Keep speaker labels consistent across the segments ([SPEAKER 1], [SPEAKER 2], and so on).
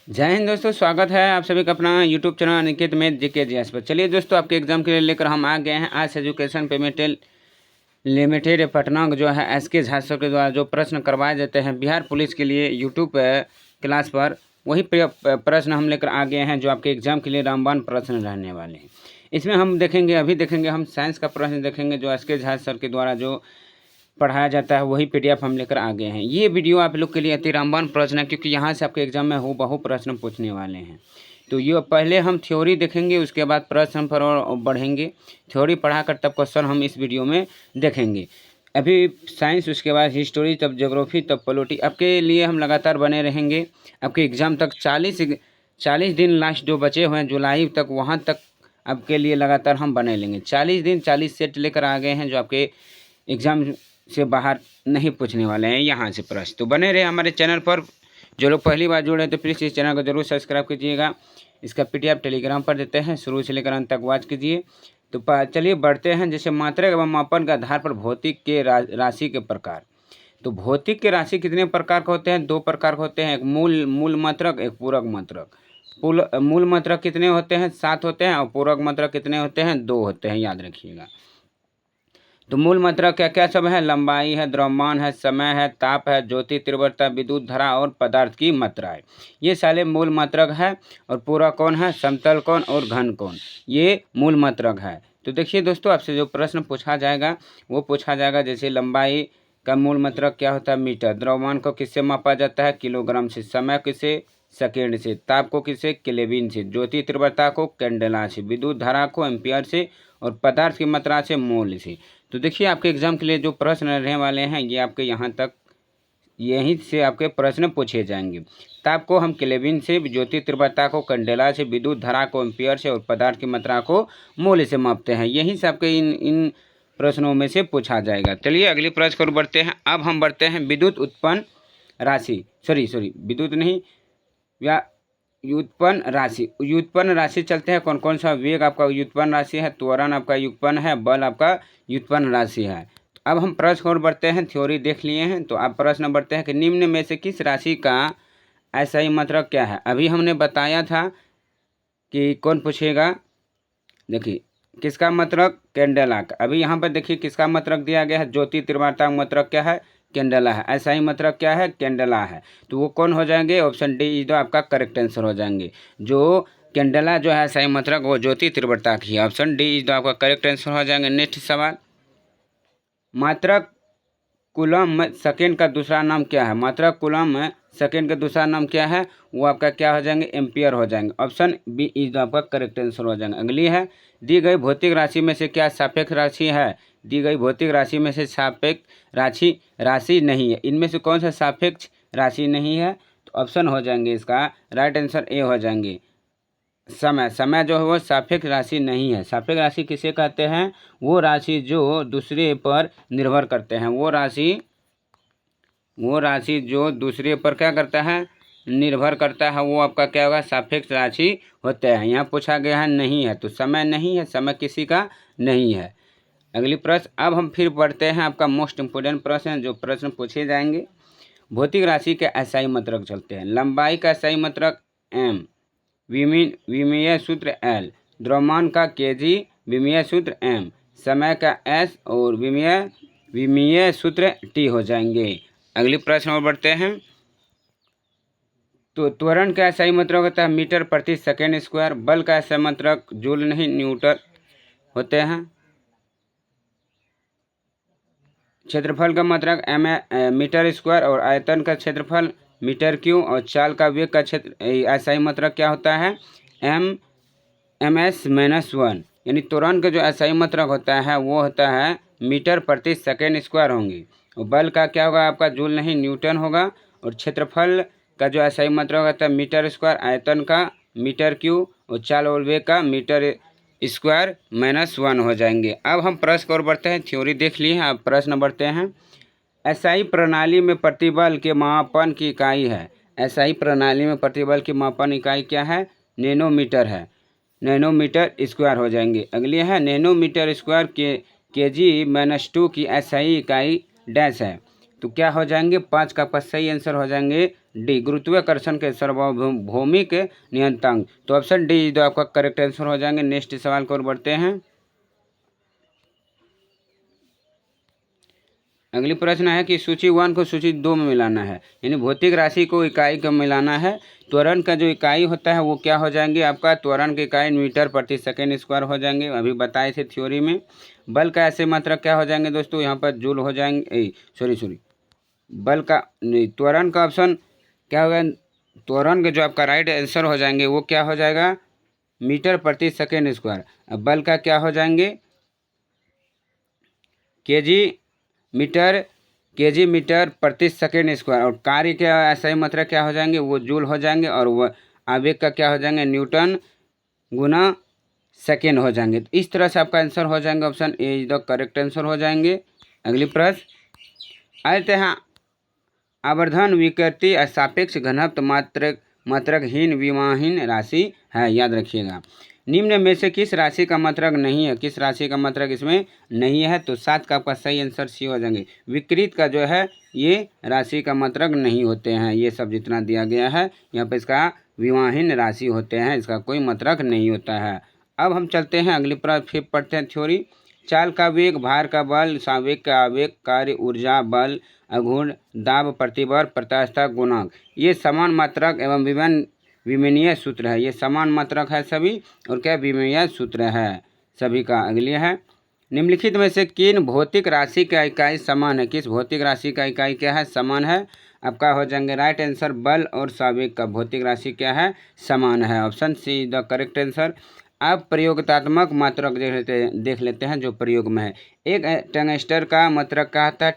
[SPEAKER 1] जय हिंद दोस्तों, स्वागत है आप सभी का अपना यूट्यूब चैनल अनिकेत में जीके जीएस पर। चलिए दोस्तों, आपके एग्जाम के लिए लेकर हम आ गए हैं आज एजुकेशन पेमेंट लिमिटेड पटना जो है एसके झा सर के द्वारा जो प्रश्न करवाए जाते हैं बिहार पुलिस के लिए यूट्यूब क्लास पर, वही प्रश्न हम लेकर आ गए हैं जो आपके एग्जाम के लिए रामबाण प्रश्न रहने वाले हैं। इसमें हम देखेंगे हम साइंस का प्रश्न देखेंगे जो एसके झा सर के द्वारा जो पढ़ाया जाता है, वही पीडीएफ हम लेकर आ गए हैं। ये वीडियो आप लोग के लिए अति रामबाण प्रश्न है, क्योंकि यहाँ से आपके एग्जाम में हूबहू प्रश्न पूछने वाले हैं। तो ये पहले हम थ्योरी देखेंगे, उसके बाद प्रश्न पर और बढ़ेंगे। थ्योरी पढ़ाकर तब क्वेश्चन हम इस वीडियो में देखेंगे। अभी साइंस, उसके बाद हिस्टोरी, तब ज्योग्राफी, तब पॉलिटी। आपके लिए हम लगातार बने रहेंगे। आपके एग्ज़ाम तक 40 दिन लास्ट जो बचे हुए हैं जुलाई तक, वहाँ तक आपके लिए लगातार हम बने लेंगे। 40 दिन 40 सेट लेकर आ गए हैं जो आपके एग्ज़ाम से बाहर नहीं पूछने वाले हैं यहाँ से प्रश्न। तो बने रहे हमारे चैनल पर। जो लोग पहली बार जुड़े हैं तो प्लीज़ इस चैनल को जरूर सब्सक्राइब कीजिएगा। इसका पीडीएफ टेलीग्राम पर देते हैं, शुरू से लेकर अंत तक वॉच कीजिए। तो चलिए बढ़ते हैं। जैसे मात्रक एवं मापन के आधार पर भौतिक के राशि के प्रकार। तो भौतिक के राशि कितने प्रकार के होते हैं? 2 प्रकार के होते हैं, एक मूल मात्रक, एक पूरक मात्रक। मूल मात्रक कितने होते हैं? 7 होते हैं। और पूरक मात्रक कितने होते हैं? 2 होते हैं, याद रखिएगा। तो मूल मात्रक क्या क्या सब है? लंबाई है, द्रव्यमान है, समय है, ताप है, ज्योति तीव्रता, विद्युत धारा और पदार्थ की मात्रा है। ये सारे मूल मात्रक है। और पूरा कौन है? समतल कौन और घन कौन, ये मूल मात्रक है। तो देखिए दोस्तों, आपसे जो प्रश्न पूछा जाएगा वो पूछा जाएगा। जैसे लंबाई का मूल मात्रक क्या होता है? मीटर। द्रव्यमान को किससे मापा जाता है? किलोग्राम से। समय किसे? सेकेंड से। ताप को किसे? केल्विन से। ज्योति तीव्रता को कैंडेला से। विद्युत धारा को एम्पियर से। और पदार्थ की मात्रा से मोल से। तो देखिए, आपके एग्जाम के लिए जो प्रश्न रहने वाले हैं ये आपके यहाँ तक यहीं से आपके प्रश्न पूछे जाएंगे। ताप को हम केल्विन से, ज्योति तीव्रता को कैंडेला से, विद्युत धारा को एम्पियर से और पदार्थ की मात्रा को मोल से मापते हैं। यहीं से आपके इन प्रश्नों में से पूछा जाएगा। चलिए अगले प्रश्न पर बढ़ते हैं। अब हम बढ़ते हैं विद्युत उत्पन्न राशि, सॉरी विद्युत नहीं, या व्युत्पन्न राशि चलते हैं। कौन कौन सा? वेग आपका व्युत्पन्न राशि है, त्वरण आपका व्युत्पन्न है, बल आपका व्युत्पन्न राशि है। अब हम प्रश्न और बढ़ते हैं। थ्योरी देख लिए हैं, तो अब प्रश्न बढ़ते हैं कि निम्न में से किस राशि का ऐसा मात्रक क्या है? अभी हमने बताया था कि कौन पूछेगा। देखिए, किसका मात्रक? कैंडेला का। अभी यहाँ पर देखिए किसका मात्रक दिया गया है? ज्योति तीव्रता मात्रक क्या है? कैंडेला है। ऐसा ही मात्रक क्या है? कैंडेला है। तो वो कौन हो जाएंगे? ऑप्शन डी इज द आपका करेक्ट आंसर हो जाएंगे। जो कैंडेला जो है सही मात्रक, वो ज्योति तीव्रता की है। ऑप्शन डी इज द आपका करेक्ट आंसर हो जाएंगे। नेक्स्ट सवाल, मात्रक कूलम सेकेंड का दूसरा नाम क्या है? मात्रक कूलम सेकेंड का दूसरा नाम क्या है? वो आपका क्या हो जाएंगे? एम्पियर हो जाएंगे। ऑप्शन बी इज आपका करेक्ट आंसर हो जाएंगे। अगली है, दी गई भौतिक राशि में से क्या सापेक्ष राशि है? दी गई भौतिक राशि में से सापेक्ष राशि नहीं है। इनमें से कौन सा सापेक्ष राशि नहीं है? तो ऑप्शन हो जाएंगे इसका राइट आंसर ए हो जाएंगे। समय जो है वो सापेक्ष राशि नहीं है। सापेक्ष राशि किसे कहते हैं? वो राशि जो दूसरे पर निर्भर करते हैं। वो राशि जो दूसरे पर क्या करता है? निर्भर करता है। वो आपका क्या होगा? सापेक्ष राशि होते हैं। यहाँ पूछा गया है नहीं है, तो समय नहीं है, समय किसी का नहीं है। अगली प्रश्न, अब हम फिर बढ़ते हैं। आपका मोस्ट इम्पोर्टेंट प्रश्न जो प्रश्न पूछे जाएंगे। भौतिक राशि के एसआई मात्रक चलते हैं। लंबाई का एसआई मात्रक एम, विमीय सूत्र एल, द्रव्यमान का केजी, विमीय सूत्र एम, समय का एस और विमीय सूत्र टी हो जाएंगे। अगली प्रश्न और बढ़ते हैं। तो त्वरण का सही मात्रक होता है मीटर प्रति सेकेंड स्क्वायर। बल का सही मात्रक जूल नहीं, न्यूटन होते हैं। क्षेत्रफल का मात्रक मीटर स्क्वायर और आयतन का क्षेत्रफल मीटर क्यूब और चाल का वेग का क्षेत्र ऐसा ही मात्रक क्या होता है? m/-1। यानी त्वरण का जो ऐसा ही मात्रक होता है वो होता है मीटर प्रति सेकेंड स्क्वायर होंगे। और बल का क्या होगा आपका? जूल नहीं, न्यूटन होगा। और क्षेत्रफल का जो ऐसा ही मात्रक होता है मीटर स्क्वायर, आयतन का मीटर क्यूब और चाल और वेग का मीटर स्क्वायर -1 हो जाएंगे। अब हम प्रश्न और बढ़ते हैं। थ्योरी देख लिए हैं, अब प्रश्न बढ़ते हैं। एसआई प्रणाली में प्रतिबल के मापन की इकाई है। एसआई प्रणाली में प्रतिबल की मापन इकाई क्या है? नैनोमीटर है। नैनोमीटर स्क्वायर हो जाएंगे। अगली है, नैनोमीटर स्क्वायर kg-2 की एसआई इकाई डैश है। तो क्या हो जाएंगे? 5 का आपका सही आंसर हो जाएंगे डी गुरुत्वाकर्षण के सार्वभौमिक नियंत्रक। तो ऑप्शन डी जो आपका करेक्ट आंसर हो जाएंगे। नेक्स्ट सवाल की ओर बढ़ते हैं। अगली प्रश्न है कि सूची 1 को सूची 2 में मिलाना है, यानी भौतिक राशि को इकाई को मिलाना है। त्वरण का जो इकाई होता है वो क्या हो जाएंगे आपका, त्वरण की इकाई मीटर प्रति सेकेंड स्क्वायर हो जाएंगे, अभी बताए थे थ्योरी में। बल का ऐसे मात्रक क्या हो जाएंगे दोस्तों, यहाँ पर जूल हो जाएंगे, सॉरी बल का नहीं, त्वरण का ऑप्शन क्या होगा, त्वरण का जो आपका राइट आंसर हो जाएंगे वो क्या हो जाएगा, मीटर प्रति सेकेंड स्क्वायर। अब बल का क्या हो जाएंगे, केजी मीटर प्रति सेकेंड स्क्वायर। और कार्य के ऐसा ही मात्रक क्या हो जाएंगे, वो जूल हो जाएंगे। और वह आवेग का क्या हो जाएंगे, न्यूटन गुना सेकेंड हो जाएंगे। तो इस तरह से आपका आंसर हो जाएंगे option A is the correct answer हो जाएंगे। अगली प्रश्न आते हैं, आवर्धन विकृति सापेक्ष घनत्व मात्रकहीन विमाहीन राशि है, याद रखिएगा। निम्न में से किस राशि का मात्रक नहीं है, किस राशि का मात्रक इसमें नहीं है, तो 7 का आपका सही आंसर सी हो जाएंगे। विकृत का जो है ये राशि का मात्रक नहीं होते हैं, ये सब जितना दिया गया है यहाँ पे इसका विमाहीन राशि होते हैं, इसका कोई मात्रक नहीं होता है। अब हम चलते हैं अगली फिर पढ़ते हैं थ्योरी। चाल का वेग, भार का बल, संवेग का आवेग, कार्य ऊर्जा, बल, आघूर्ण, दाब, प्रतिबल, प्रत्यास्थता, गुणांक, ये समान मात्रक एवं विमीनीय सूत्र है। ये समान मात्रक है सभी, और क्या विमीनीय सूत्र है सभी का। अगली है, निम्नलिखित में से किन भौतिक राशि का इकाई समान है, किस भौतिक राशि का इकाई क्या है, समान है। आपका हो जाएंगे राइट आंसर, बल और संवेग का भौतिक राशि क्या है, समान है। Option see the correct answer. अब प्रयोगात्मक मात्रक देख लेते हैं जो प्रयोग में है। एक टंगस्टर का मात्रक क्या होता है,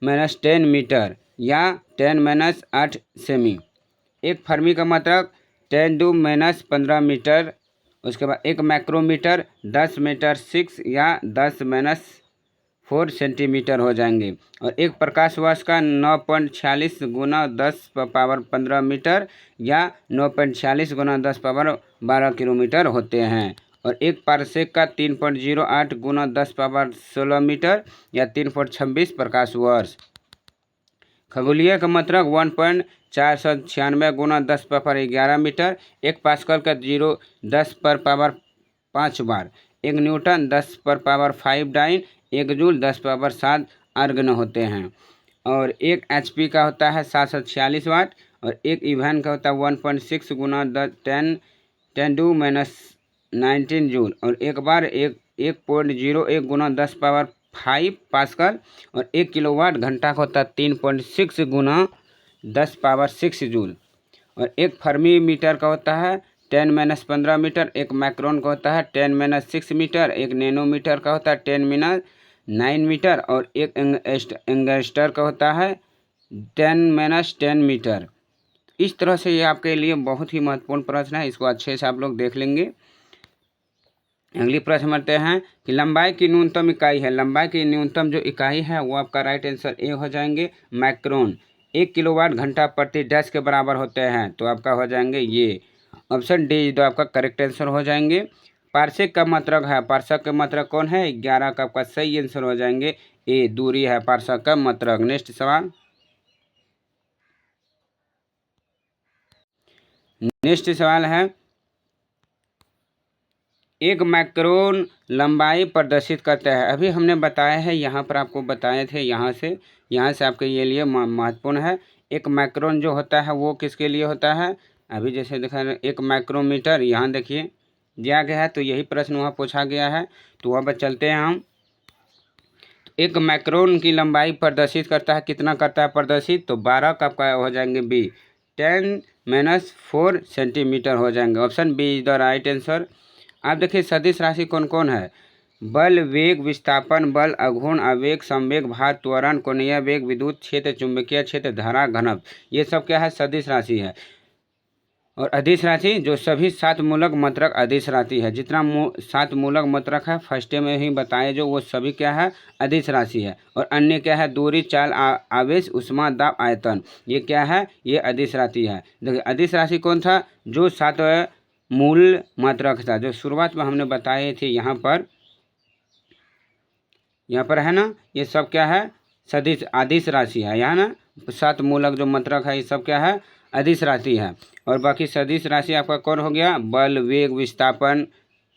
[SPEAKER 1] 10⁻10 मीटर या 10⁻8 सेमी। एक फर्मी का मात्रक 10⁻15 मीटर। उसके बाद एक मैक्रोमीटर 10 मीटर 6 या 10⁻4 सेंटीमीटर हो जाएंगे। और एक प्रकाश वर्ष का 9.46 गुना 10⁻15 मीटर या 9.46 गुना 10⁻12 किलोमीटर होते हैं। और एक पारसेक का 3.08 गुना 10⁻16 मीटर या 3.26 प्रकाश वर्ष। खगोलीय का मात्रक 1.496 गुना 10⁻11 मीटर। एक पास्कल का 10⁻5 बार। एक न्यूटन 10⁻5 डाइन। एक जूल 10⁻7 अर्गन होते हैं। और एक एचपी का होता है 746 वाट। और एक इवन का होता है 1.6 गुना 10⁻19 जूल। और एक बार 1.01 गुना 10⁻5 पास्कल। और 1 किलोवाट घंटा का होता है 3.6 गुना 10⁻6 जूल। और एक फर्मी मीटर का होता है 10⁻15 मीटर। एक मैक्रोन का होता है 10⁻6 मीटर। एक नैनोमीटर का होता है 10⁻9 मीटर। और एक एंगस्टर का होता है 10⁻10 मीटर। इस तरह से ये आपके लिए बहुत ही महत्वपूर्ण प्रश्न है, इसको अच्छे से आप लोग देख लेंगे। अगली प्रश्न बढ़ते हैं कि लंबाई की न्यूनतम इकाई है, लंबाई की न्यूनतम जो इकाई है वो आपका राइट आंसर ए हो जाएंगे, मैक्रोन। 1 किलोवाट घंटा प्रति डैश के बराबर होते हैं, तो आपका हो जाएंगे ये ऑप्शन डी तो आपका करेक्ट आंसर हो जाएंगे। पारसेक का मात्रक है, पारसेक का मात्रक कौन है, 11 का आपका सही आंसर हो जाएंगे ए, दूरी है पारसेक का मात्रक। नेक्स्ट सवाल, नेक्स्ट सवाल है, एक मैक्रोन लंबाई प्रदर्शित करता है। अभी हमने बताया है, यहाँ पर आपको बताए थे, यहाँ से आपके ये लिए महत्वपूर्ण है। एक मैक्रोन जो होता है वो किसके लिए होता है, अभी जैसे देखा एक माइक्रोमीटर यहाँ देखिए दिया गया है, तो यही प्रश्न वहाँ पूछा गया है, तो वहाँ पर चलते हैं हम। एक मैक्रोन की लंबाई प्रदर्शित करता है, कितना करता है प्रदर्शित, तो 12 का आपका हो जाएंगे बी, 10⁻4 सेंटीमीटर हो जाएंगे। Option B is the right answer. आप देखिए सदिश राशि कौन कौन है, बल, वेग, विस्थापन बल, आघूर्ण, आवेग, संवेग, भार, त्वरण, कोणीय वेग, विद्युत क्षेत्र, चुंबकीय क्षेत्र, धारा, घनत्व, ये सब क्या है, सदिश राशि है। और अदिश राशि जो सभी 7 मूलक मात्रक अदिश राशि है, जितना 7 मूलक मात्रक है फर्स्ट में ही बताए जो, वो सभी क्या है, अदिश राशि है। और अन्य क्या है, दूरी, चाल, आवेश, उष्मा, दाब, आयतन, ये क्या है, ये अदिश राशि है। देखिए अदिश राशि कौन था, जो 7 मूल मात्रक था, जो शुरुआत में हमने बताए थे, यहाँ पर है ना, ये सब क्या है, सदिश अदिश राशि है, यहाँ ना सात मूलक जो मात्रक है ये सब क्या है, अदिश राशि है। और बाकी सदिश राशि आपका कौन हो गया, बल, वेग, विस्थापन,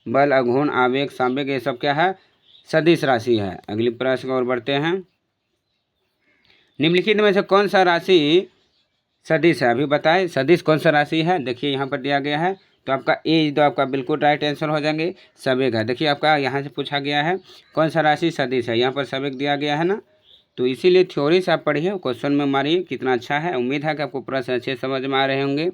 [SPEAKER 1] बल, अघूर्ण, आवेग, संवेग, ये सब क्या है, सदिश राशि है। अगली प्रश्न की ओर बढ़ते हैं। निम्नलिखित में से कौन सा राशि सदिश है, अभी बताएं सदिश कौन सा राशि है। देखिए यहाँ पर दिया गया है, तो आपका ए तो आपका बिल्कुल राइट आंसर हो जाएंगे, संवेग है। देखिए आपका यहाँ से पूछा गया है कौन सा राशि सदिश है, यहाँ पर संवेग दिया गया है ना, तो इसीलिए थ्योरी से आप पढ़िए, क्वेश्चन में मारिए, कितना अच्छा है। उम्मीद है कि आपको प्रश्न अच्छे समझ में आ रहे होंगे।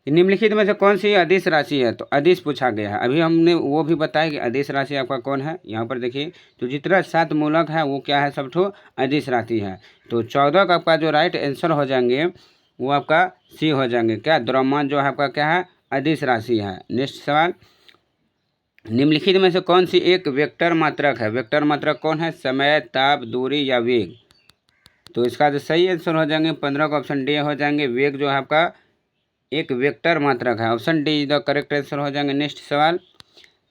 [SPEAKER 1] निम्नलिखित में से कौन सी अदिश राशि है, तो अदिश पूछा गया है। अभी हमने वो भी बताया कि अदिश राशि आपका कौन है, यहाँ पर देखिए, तो जितना 7 मूलक है वो क्या है, सब ठो अदिश राशि है। तो 14 का आपका जो राइट आंसर हो जाएंगे वो आपका सी हो जाएंगे, क्या, द्रव्यमान जो है आपका क्या है, अदिश राशि है। नेक्स्ट सवाल, निम्नलिखित में से कौन सी एक वेक्टर मात्रक है। वेक्टर मात्रक कौन है, समय, ताप, दूरी या वेग। तो इसका जो सही आंसर हो जाएंगे 15 का ऑप्शन डी हो जाएंगे। वेग जो है आपका एक वेक्टर मात्रक है, option D is the correct answer हो जाएंगे। नेक्स्ट सवाल,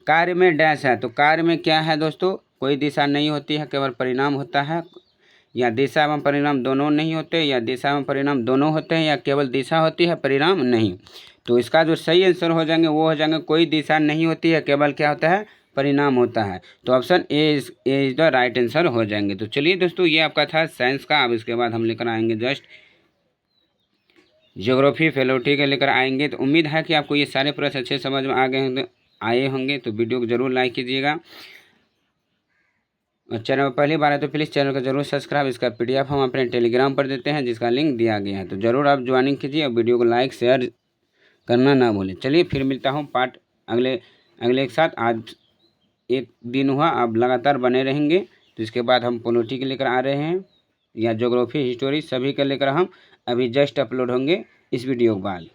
[SPEAKER 1] कार्य में डैश है, तो कार्य में क्या है दोस्तों, कोई दिशा नहीं होती है, केवल परिणाम होता है। या दिशा एवं परिणाम दोनों नहीं होते, या दिशा एवं परिणाम दोनों होते हैं, या केवल दिशा होती है परिणाम नहीं। तो इसका जो सही आंसर हो जाएंगे वो हो जाएंगे कोई दिशा नहीं होती है, केवल क्या होता है, परिणाम होता है। तो option A is the right answer हो जाएंगे। तो चलिए दोस्तों, ये आपका था साइंस का। अब इसके बाद हम लेकर आएंगे जस्ट ज्योग्राफी फेलोटी के लेकर आएंगे। तो उम्मीद है कि आपको ये सारे प्रश्न अच्छे समझ में आए होंगे। तो वीडियो को जरूर लाइक कीजिएगा, और चैनल में पहली बार है तो प्लीज़ चैनल को जरूर सब्सक्राइब। इसका PDF हम अपने टेलीग्राम पर देते हैं, जिसका लिंक दिया गया है, तो ज़रूर आप ज्वाइनिंग कीजिए और वीडियो को लाइक शेयर करना ना भूलें। चलिए फिर मिलता हूँ पार्ट अगले के साथ। आज एक दिन हुआ, आप लगातार बने रहेंगे। तो इसके बाद हम पोलिटी के लेकर आ रहे हैं, या ज्योग्राफी, हिस्टोरी, सभी के लेकर हम अभी जस्ट अपलोड होंगे इस वीडियो के बाद।